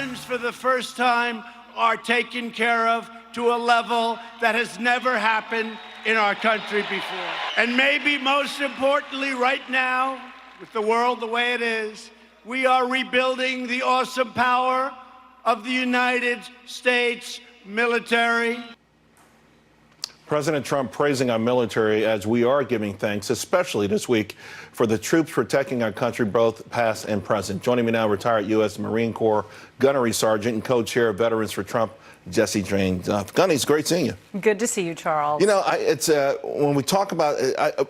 veterans, for the first time, are taken care of to a level that has never happened in our country before. And maybe most importantly, right now, with the world the way it is, we are rebuilding the awesome power of the United States military. President Trump praising our military as we are giving thanks, especially this week, for the troops protecting our country, both past and present. Joining me now, retired U.S. Marine Corps Gunnery Sergeant and co-chair of Veterans for Trump, Jessie Jane Duff. Gunny, it's great seeing you. Good to see you, Charles. You know, when we talk about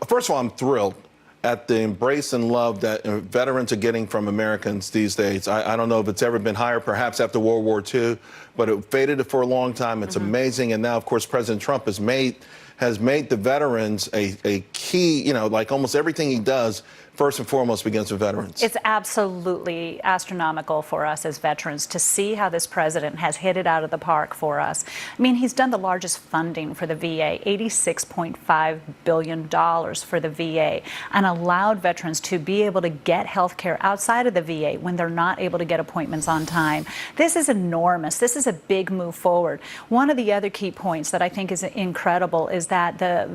first of all, I'm thrilled at the embrace and love that veterans are getting from Americans these days. I don't know if it's ever been higher, perhaps after World War II, but it faded for a long time. It's amazing. And now, of course, President Trump has made the veterans a key, you know, like almost everything he does, first and foremost begins with veterans. It's absolutely astronomical for us as veterans to see how this president has hit it out of the park for us. I mean, he's done the largest funding for the VA, $86.5 billion for the VA, and allowed veterans to be able to get health care outside of the VA when they're not able to get appointments on time. This is enormous. This is a big move forward. One of the other key points that I think is incredible is that the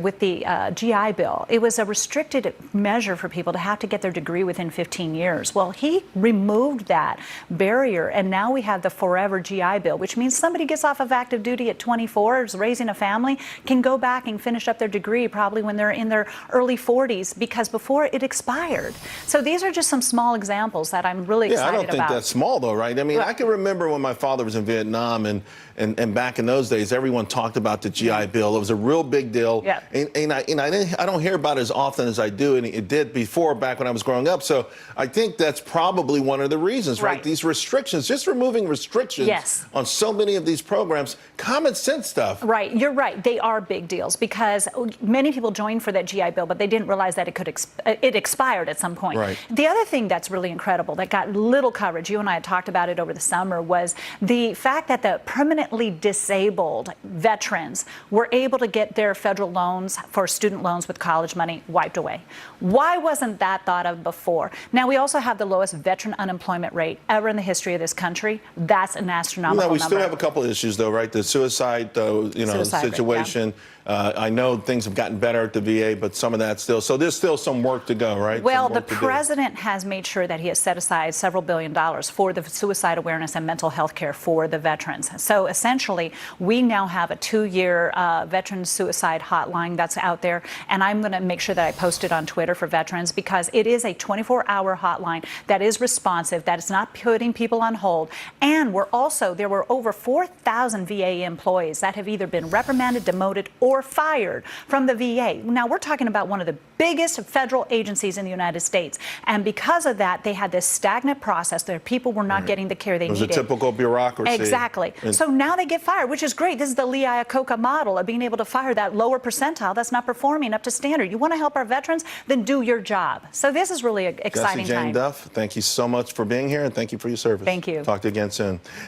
with the GI Bill, it was a restricted measure for people to have to get their degree within 15 years. Well, he removed that barrier, and now we have the Forever GI Bill, which means somebody gets off of active duty at 24, is raising a family, can go back and finish up their degree probably when they're in their early 40s, because before it expired. So these are just some small examples that I'm really excited about. Yeah, I don't think that's small, though, right? I mean, I can remember when my father was in Vietnam, and back in those days, everyone talked about the GI Bill. It was a real big deal. Yeah. And I don't hear about it as often as I do, and it did before, back when I was growing up. So I think that's probably one of the reasons, right? These restrictions, just removing restrictions on so many of these programs, common sense stuff. Right, you're right. They are big deals because many people joined for that GI Bill, but they didn't realize that it expired at some point. Right. The other thing that's really incredible that got little coverage, you and I had talked about it over the summer, was the fact that the permanently disabled veterans were able to get their federal loans for student loans with college money wiped away. Why wasn't that thought of before? Now, we also have the lowest veteran unemployment rate ever in the history of this country. That's an astronomical number. We still have a couple of issues, though, right? The suicide, situation. Rate, I know things have gotten better at the VA, but some of that still. So there's still some work to go, right? Well, the president has made sure that he has set aside several $billions for the suicide awareness and mental health care for the veterans. So essentially, we now have a 2-year veteran suicide hotline that's out there, and I'm going to make sure that I post it on Twitter for veterans, because it is a 24-hour hotline that is responsive, that is not putting people on hold. And there were over 4,000 VA employees that have either been reprimanded, demoted, or fired from the VA. Now, we're talking about one of the biggest federal agencies in the United States. And because of that, they had this stagnant process. Their people were not getting the care they needed. It was a typical bureaucracy. Exactly. So now they get fired, which is great. This is the Lee Iacocca model of being able to fire that lower percentile that's not performing up to standard. You want to help our veterans? Then do your job. So this is really an exciting time. Jessie Jane Duff, thank you so much for being here, and thank you for your service. Thank you. Talk to you again soon.